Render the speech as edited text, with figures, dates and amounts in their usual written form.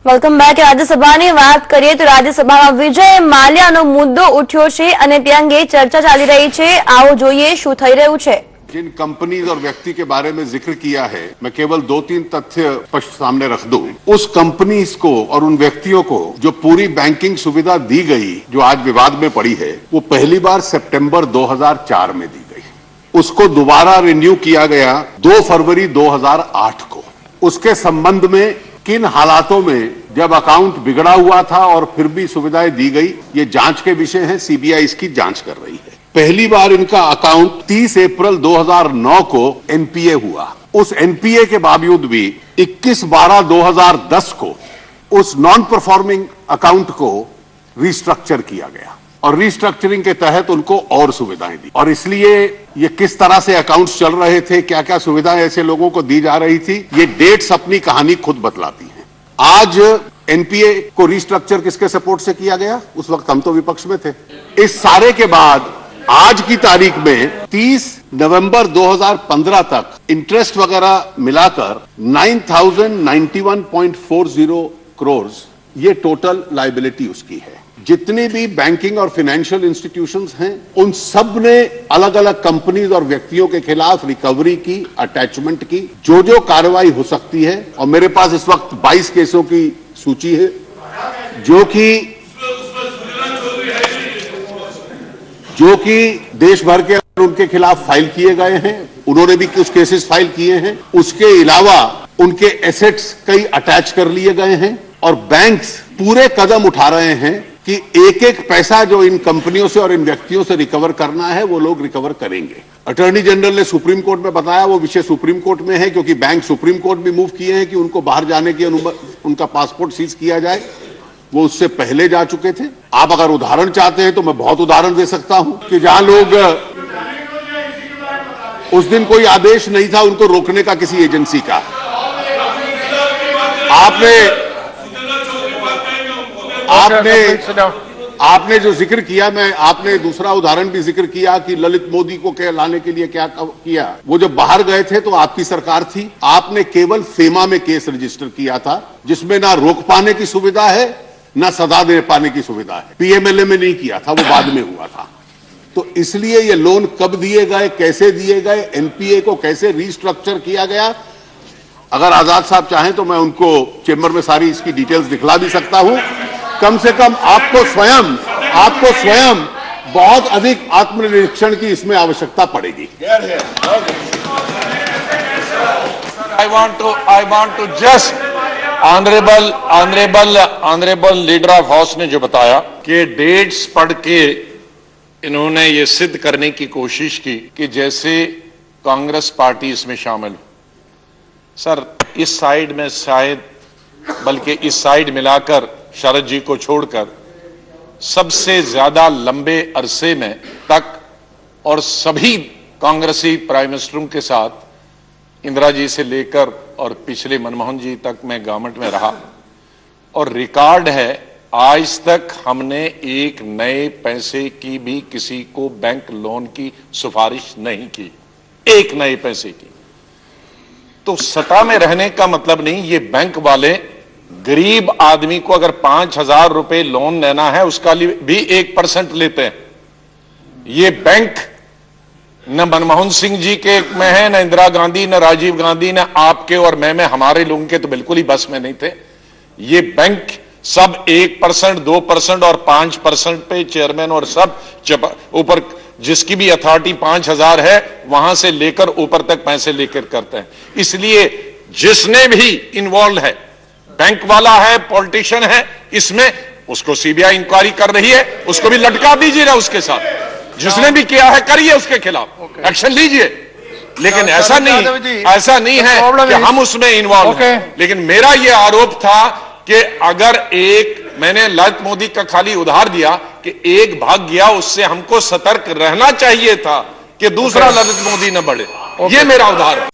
Welcome back. રાજ્યસભાની વાત કરીએ તો રાજ્યસભામાં વિજય માલ્યાનો મુદ્દો ઉઠ્યો છે અને તે અંગે ચર્ચા ચાલી રહી છે। आओ જોઈએ શું થઈ રહ્યું છે। जिन कंपनीज और व्यक्ति के बारे में जिक्र किया है, मैं केवल 2-3 तथ्य स्पष्ट सामने रख दूं। उस कंपनीज को और उन व्यक्तियों को जो पूरी बैंकिंग सुविधा दी गई, जो आज विवाद में पड़ी है, वो पहली बार सितंबर 2004 में दी गई। उसको दोबारा रिन्यू किया गया 2 फरवरी 2008 को। उसके संबंध में किन हालातों में जब अकाउंट बिगड़ा हुआ था और फिर भी सुविधाएं दी गई, ये जांच के विषय है। सीबीआई इसकी जांच कर रही है। पहली बार इनका अकाउंट 30 अप्रैल 2009 को एनपीए हुआ। उस एनपीए के बावजूद भी 21/12/2010 को उस नॉन परफॉर्मिंग अकाउंट को रिस्ट्रक्चर किया गया और रिस्ट्रक्चरिंग के तहत उनको और सुविधाएं दी। और इसलिए ये किस तरह से अकाउंट्स चल रहे थे, क्या क्या सुविधाएं ऐसे लोगों को दी जा रही थी, ये डेट्स अपनी कहानी खुद बतलाती हैं। आज एनपीए को रिस्ट्रक्चर किसके सपोर्ट से किया गया? उस वक्त हम तो विपक्ष में थे। इस सारे के बाद आज की तारीख में 30 नवंबर 2015 तक इंटरेस्ट वगैरह मिलाकर 9091.40 करोड़ ये टोटल लायबिलिटी उसकी है। जितनी भी बैंकिंग और फाइनेंशियल इंस्टीट्यूशंस हैं, उन सब ने अलग अलग कंपनीज और व्यक्तियों के खिलाफ रिकवरी की, अटैचमेंट की, जो कार्रवाई हो सकती है। और मेरे पास इस वक्त 22 केसों की सूची है जो कि देश भर के उनके खिलाफ फाइल किए गए हैं। उन्होंने भी कुछ केसेस फाइल किए हैं। उसके अलावा उनके एसेट्स कई अटैच कर लिए गए हैं और बैंक्स पूरे कदम उठा रहे हैं कि एक एक पैसा जो इन कंपनियों से और इन व्यक्तियों से रिकवर करना है वो लोग रिकवर करेंगे। अटॉर्नी जनरल ने सुप्रीम कोर्ट में बताया, वो विषय सुप्रीम कोर्ट में है, क्योंकि बैंक सुप्रीम कोर्ट भी मूव किए हैं कि उनको बाहर जाने की अनुमति, उनका पासपोर्ट सीज किया जाए। वो उससे पहले जा चुके थे। आप अगर उदाहरण चाहते हैं तो मैं बहुत उदाहरण दे सकता हूं कि जहां लोग उस दिन कोई आदेश नहीं था उनको रोकने का किसी एजेंसी का। आपने जो जिक्र किया, आपने दूसरा उदाहरण भी जिक्र किया कि ललित मोदी को लाने के लिए क्या किया। वो जब बाहर गए थे तो आपकी सरकार थी। आपने केवल फेमा में केस रजिस्टर किया था, जिसमें ना रोक पाने की सुविधा है ना सजा दे पाने की सुविधा है। पीएमएलए में नहीं किया था, वो बाद में हुआ था। तो इसलिए ये लोन कब दिए गए, कैसे दिए गए, एनपीए को कैसे रिस्ट्रक्चर किया गया, अगर आजाद साहब चाहें तो मैं उनको चेंबर में सारी इसकी डिटेल्स दिखला भी सकता हूं। कम से कम आपको स्वयं बहुत अधिक आत्मनिरीक्षण की इसमें आवश्यकता पड़ेगी। I want to just honourable leader of house ने जो बताया कि डेट्स पढ़ के इन्होंने ये सिद्ध करने की कोशिश की कि जैसे कांग्रेस पार्टी इसमें शामिल हो। सर, इस साइड में शायद, बल्कि इस साइड मिलाकर शरद जी को छोड़कर सबसे ज्यादा लंबे अरसे में तक और सभी कांग्रेसी प्राइम मिनिस्टरों के साथ इंदिरा जी से लेकर और पिछले मनमोहन जी तक मैं गवर्नमेंट में रहा और रिकॉर्ड है, आज तक हमने एक नए पैसे की भी किसी को बैंक लोन की सिफारिश नहीं की, एक नए पैसे की। तो सत्ता में रहने का मतलब नहीं, ये बैंक वाले गरीब आदमी को अगर 5,000 रुपए लोन लेना है उसका भी 1% लेते हैं। ये बैंक न मनमोहन सिंह जी के में है, न इंदिरा गांधी, न राजीव गांधी, न आपके और मैं हमारे लोगों के तो बिल्कुल ही बस में नहीं थे। ये बैंक सब 1%, 2% और 5% पे चेयरमैन और सब ऊपर जिसकी भी अथॉरिटी 5,000 है वहां से लेकर ऊपर तक पैसे लेकर करते हैं। इसलिए जिसने भी इन्वॉल्व है, बैंक वाला है, पॉलिटिशियन है, इसमें उसको सीबीआई इंक्वायरी कर रही है, उसको भी लटका दीजिए ना उसके साथ। जिसने भी किया है करिए उसके खिलाफ एक्शन लीजिए, लेकिन ऐसा नहीं है कि हम उसमें इन्वॉल्व हैं। लेकिन मेरा यह आरोप था कि अगर मैंने ललित मोदी का खाली उधार दिया कि एक भाग गया, उससे हमको सतर्क रहना चाहिए था कि दूसरा ललित मोदी न बढ़े। ये मेरा उदाहरण।